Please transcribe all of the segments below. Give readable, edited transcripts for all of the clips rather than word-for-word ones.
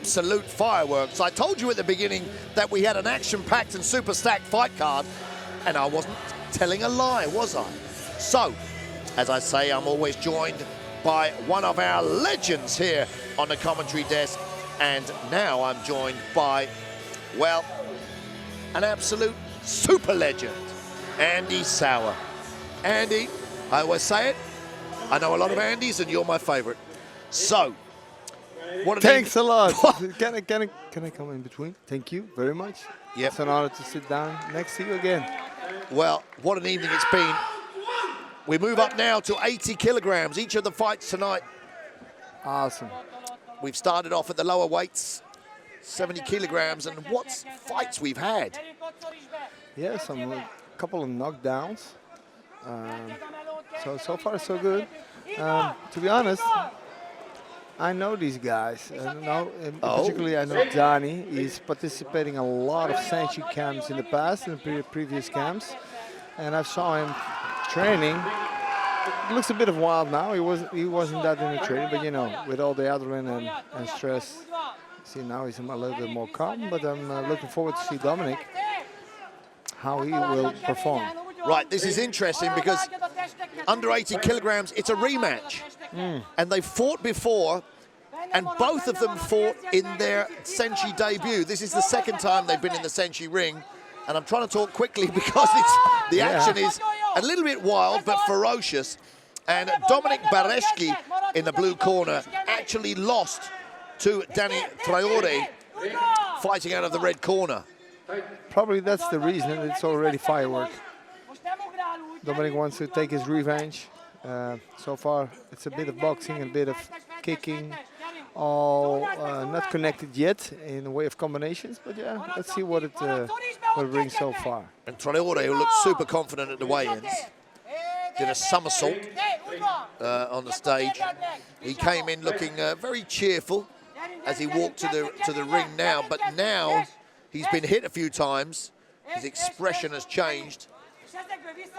absolute fireworks. I told you at the beginning that we had an action-packed and super stacked fight card, and I wasn't telling a lie, was I? So, as I say, I'm always joined by one of our legends here on the commentary desk, and now I'm joined by, well, an absolute super legend, Andy Sauer. Andy, I always say it, I know a lot of Andys, and you're my favorite. So, what an Thanks a lot. Can I come in between? Thank you very much. Yep. It's an honor to sit down next to you again. Well, what an evening it's been. We move up now to 80 kilograms, each of the fights tonight. Awesome. We've started off at the lower weights, 70 kilograms, and what fights we've had. Yeah, couple of knockdowns. So far so good. To be honest, I know these guys. Particularly I know Dani. He's participating in a lot of SENSHI camps in the past, in the previous camps, and I saw him training. It looks a bit of wild now. He wasn't that in the training, but you know, with all the adrenaline and stress, see now he's a little bit more calm. But I'm looking forward to see Dominik, how he will perform. Right, this is interesting because under 80 kilograms, it's a rematch. And they fought before, and both of them fought in their SENSHI debut. This is the second time they've been in the SENSHI ring, and I'm trying to talk quickly because the action is a little bit wild but ferocious. And Dominik Bereczki in the blue corner actually lost to Dani Traore, fighting out of the red corner. Probably that's the reason. It's already firework. Dominik wants to take his revenge. So far, it's a bit of boxing, a bit of kicking, all not connected yet in the way of combinations. But yeah, let's see what it brings so far. And Traore, who looked super confident at the weigh-ins, did a somersault on the stage. He came in looking very cheerful as he walked to the ring now. But now he's been hit a few times. His expression has changed.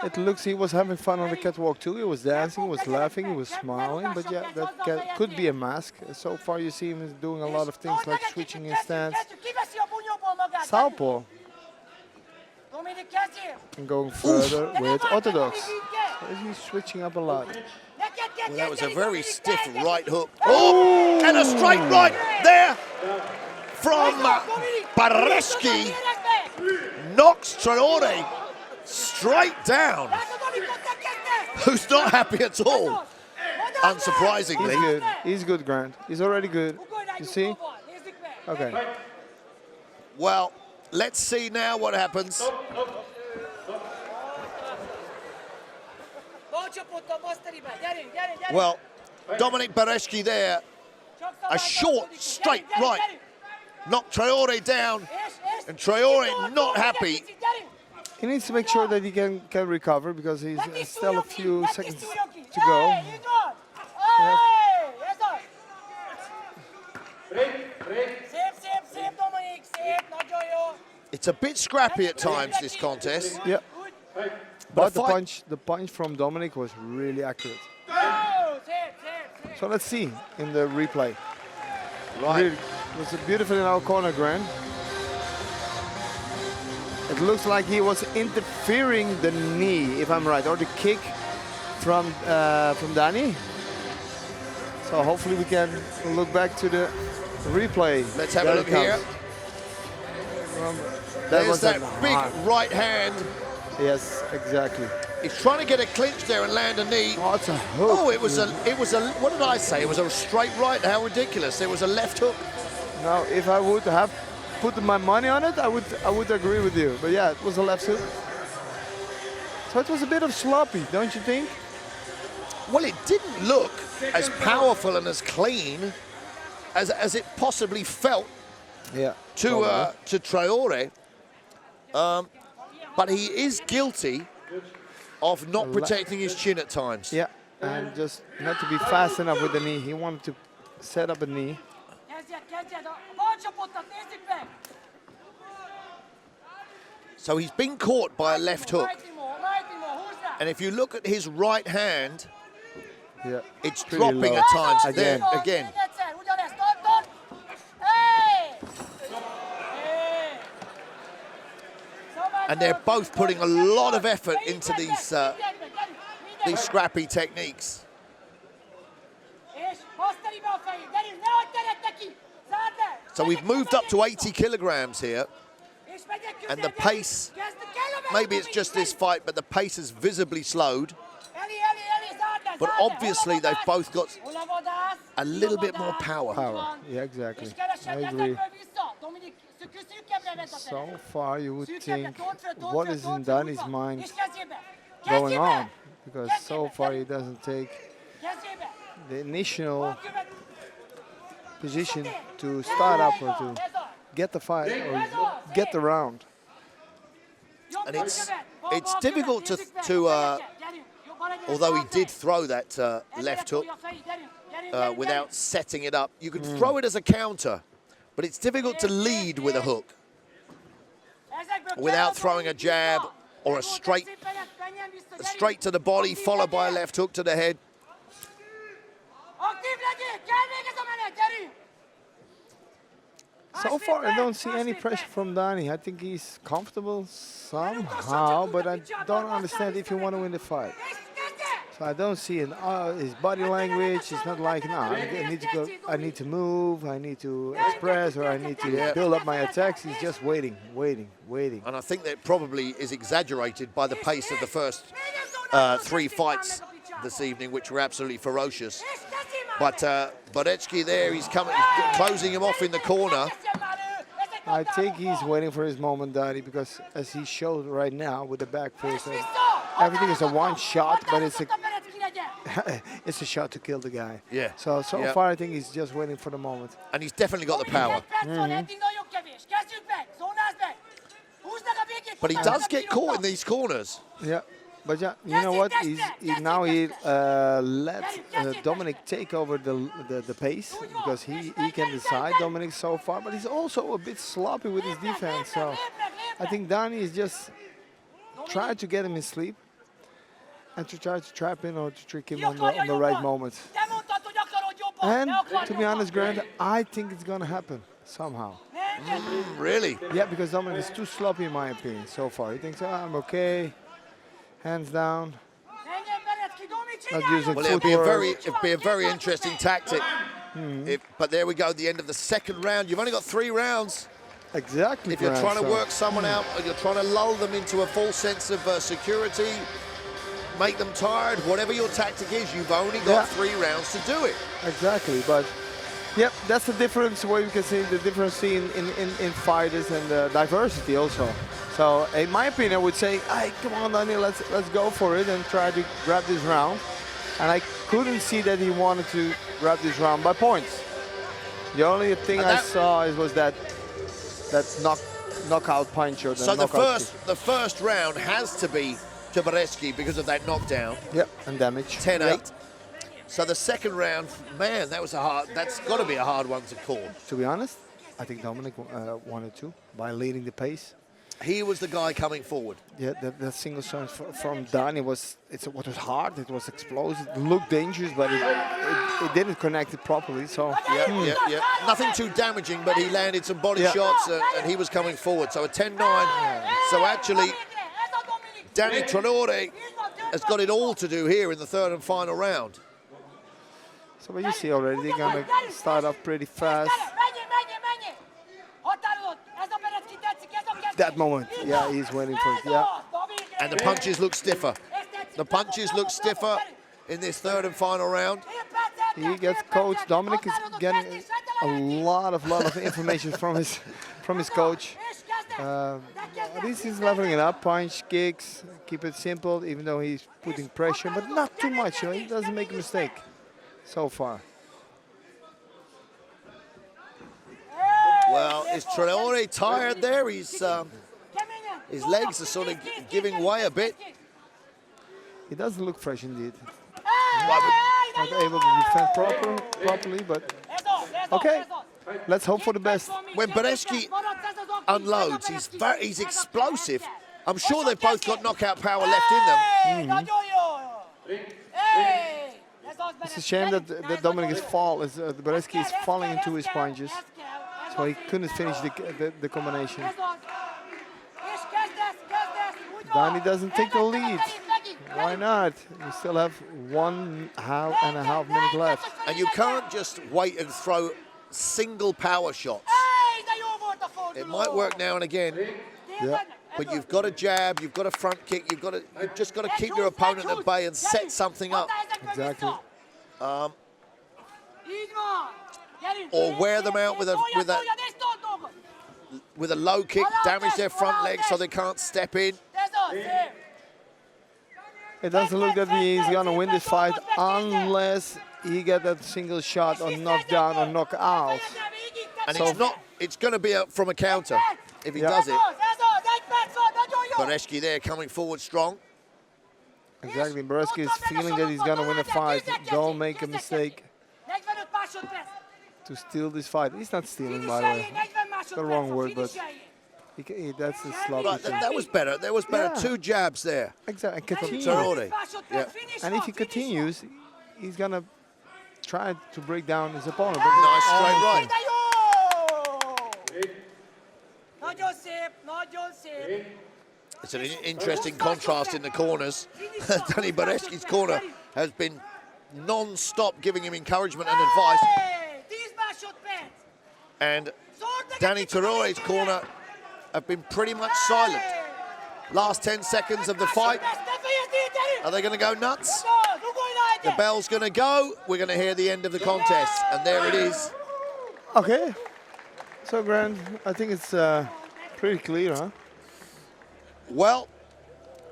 It looks he was having fun on the catwalk too. He was dancing, he was laughing, he was smiling. But yeah, that could be a mask. So far you see him doing a lot of things like switching his stance. Southpaw. And going further with orthodox. So he's switching up a lot. Well, that was a very stiff right hook. Oh, and a straight right there from Bereczki. Knocks Traore straight down. Who's not happy at all, unsurprisingly. He's good. He's good, Grant. He's already good. You see? Okay. Well, let's see now what happens. Well, Dominik Bereczki there, a short, straight right. Knocked Traore down, and Traore not happy. He needs to make sure that he can recover because he's still a few seconds to go. It's a bit scrappy at times, this contest. Yeah. But the punch from Dominik was really accurate. So let's see in the replay. Right. Really, it was beautiful in our corner, Grant. It looks like he was interfering the knee, if I'm right, or the kick from Dani. So hopefully we can look back to the replay. Let's have a look here. There's that big right hand. Yes, exactly. He's trying to get a clinch there and land a knee. Oh, it's a hook. Oh, it was a, what did I say? It was a straight right. How ridiculous. There was a left hook. Now, if I would have put my money on it, I would agree with you. But yeah, it was a left hook. So it was a bit of sloppy, don't you think? Well, it didn't look as powerful and as clean as it possibly felt to Traore. But he is guilty of not protecting his chin at times. Yeah, and just not to be fast enough with the knee. He wanted to set up a knee. So he's been caught by a left hook. And if you look at his right hand, it's dropping at times. Again. There, again. And they're both putting a lot of effort into these scrappy techniques. So we've moved up to 80 kilograms here. And the pace, maybe it's just this fight, but the pace is visibly slowed. But obviously they've both got a little bit more power. Yeah, exactly. I agree. So far you would think, what is in Dani's mind going on? Because so far he doesn't take the initial position to start up or to get the fight or get the round. And it's difficult to although he did throw that left hook without setting it up. You could throw it as a counter, but it's difficult to lead with a hook without throwing a jab or a straight to the body followed by a left hook to the head. So far, I don't see any pressure from Dani. I think he's comfortable somehow, but I don't understand if you want to win the fight. So I don't see his body language. It's not like, no, I need to go. I need to move. I need to express, or I need to build up my attacks. He's just waiting. And I think that probably is exaggerated by the pace of the first 3 fights this evening, which were absolutely ferocious. But Bereczki there, he's closing him off in the corner. I think he's waiting for his moment, Dani, because as he showed right now with the back fist, everything is a one shot, but it's a shot to kill the guy. Yeah. So far, I think he's just waiting for the moment. And he's definitely got the power. But he does get caught in these corners. Yeah. But yeah, you know what? He let Dominik take over the pace because he can decide, Dominik, so far. But he's also a bit sloppy with his defense. So I think Dani is just trying to get him in sleep and to try to trap him or to trick him on the right moment. And to be honest, Grant, I think it's going to happen somehow. Really? Yeah, because Dominik is too sloppy in my opinion so far. He thinks, I'm okay. Hands down. Not using well, it'd be a very interesting tactic. But there we go, the end of the second round. You've only got 3 rounds. Exactly. If you're trying to work someone out, or you're trying to lull them into a false sense of security, make them tired, whatever your tactic is, you've only got 3 rounds to do it. Exactly, but yep, that's the difference where you can see the difference in fighters and diversity also. So in my opinion, I would say, hey, come on, Dani, let's go for it and try to grab this round. And I couldn't see that he wanted to grab this round by points. The only thing I saw was that knockout punch or the so the first round has to be to Bereczki because of that knockdown. Yep, and damage. 10-8. Yep. So the second round, man, that's got to be a hard one to call. To be honest, I think Dominik wanted to by leading the pace. He was the guy coming forward. Yeah, that single shot from Dani was hard. It was explosive. It looked dangerous, but it didn't connect it properly. So yeah. Nothing too damaging, but he landed some body shots and he was coming forward. So a 10-9. So actually, Dani Traore has got it all to do here in the third and final round. So what you see already, they're gonna start off pretty fast. That moment, yeah, he's waiting for it, yeah. And the punches look stiffer. The punches look stiffer in this third and final round. He gets coached. Dominik is getting a lot of information from his coach. At least he's leveling it up, punch, kicks, keep it simple, even though he's putting pressure, but not too much, you know, he doesn't make a mistake so far. Well, is Traore tired there? His legs are sort of giving way a bit. He doesn't look fresh indeed. Not able to defend properly, but okay. Let's hope for the best. When Bereczki unloads, he's explosive. I'm sure they've both got knockout power left in them. It's a shame that Dominik Bereczki is falling into his punches. So he couldn't finish the combination. Dani doesn't take the lead. Why not? You still have 1.5 minutes left. And you can't just wait and throw single power shots. It might work now and again, Yeah. but you've got a jab, you've got a front kick, you've just got to keep your opponent at bay and set something up. Exactly. Or wear them out with a low kick, damage their front leg so they can't step in. It doesn't look that he's gonna win this fight unless he get that single shot or knock down or knock out. And it's going to be from a counter if he does it. Bereczki there coming forward strong. Exactly, Bereczki is feeling that he's gonna win a fight. Don't make a mistake to steal this fight. He's not stealing, by the way. The wrong word, but that's a sloppy Right, thing. that was better. There was better. Yeah. 2 jabs there. Exactly, and continue. Traore. Yeah. And if he continues, he's gonna try to break down his opponent. But Nice straight right. It's an interesting contrast in the corners. Dani Bereczki's corner has been non-stop giving him encouragement and advice. And Dani Traore's corner have been pretty much silent. Last 10 seconds of the fight. Are they going to go nuts? The bell's going to go. We're going to hear the end of the contest. And there it is. okay. So, Grant, I think it's pretty clear, huh? Well,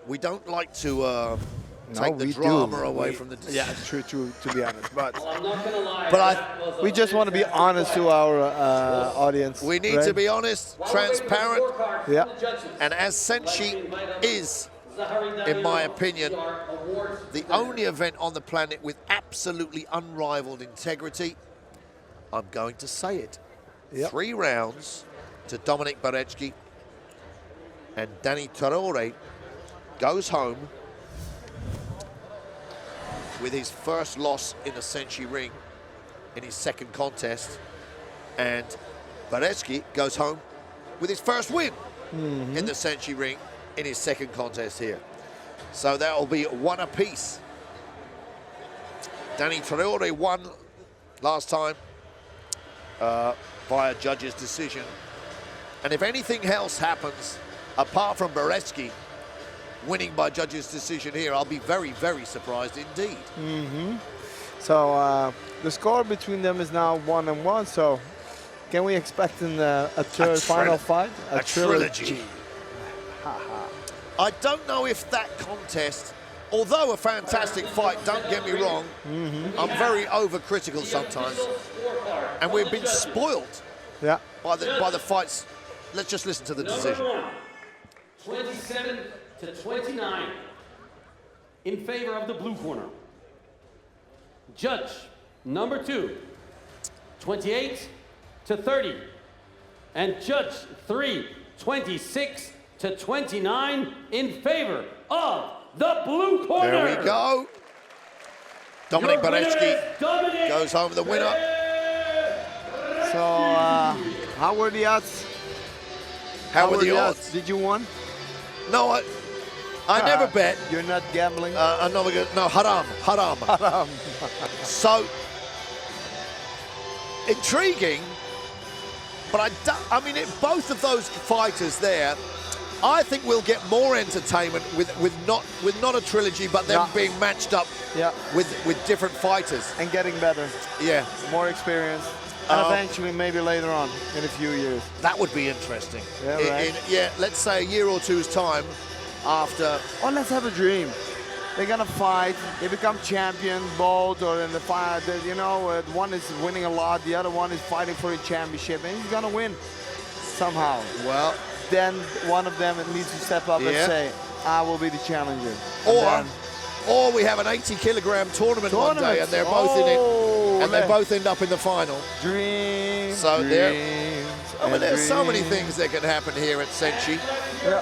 we don't like to take the drama away from the decision. Yeah, true, to be honest. But But we just want to be honest to our audience. we need right? to be honest, transparent, Yeah. and as SENSHI is, in my opinion, the only event on the planet with absolutely unrivaled integrity, I'm going to say it. Yep. 3 rounds to Dominik Bereczki, and Dani Traore goes home with his first loss in the SENSHI ring in his second contest, and Bereczki goes home with his first win in the SENSHI ring in his second contest here. So that will be 1 apiece. Dani Traore won last time via judge's decision. And if anything else happens, apart from Bereczki winning by judge's decision here, I'll be very, very surprised indeed. So the score between them is now 1-1. So can we expect a third final fight? A trilogy. I don't know if that contest, although a fantastic fight, don't get me wrong, I'm very overcritical sometimes, and we've been spoiled Yeah. by the fights. Let's just listen to the decision. 27-29 in favor of the blue corner. Judge number 2, 28-30. And judge 3, 26-29 in favor of the blue corner. There we go. Dominik Bereczki goes home the winner. So how were the odds? How were the odds? Did you win? No, I never bet. You're not gambling? No, haram. Haram. So, intriguing, but I mean, both of those fighters there, I think we'll get more entertainment with not a trilogy, but them being matched up with different fighters. And getting better. Yeah. More experience. And eventually, maybe later on, in a few years. That would be interesting. Yeah, right. Let's say a year or two's time after. Oh, let's have a dream. They're gonna fight. They become champion, both, or in the fight. You know, one is winning a lot, the other one is fighting for a championship, and he's gonna win somehow. Well, then one of them needs to step up and say, "I will be the challenger." Or we have an 80-kilogram tournament one day, and they're both in it, and they both end up in the final. Dreams. So there's so many things that can happen here at SENSHI. Yeah.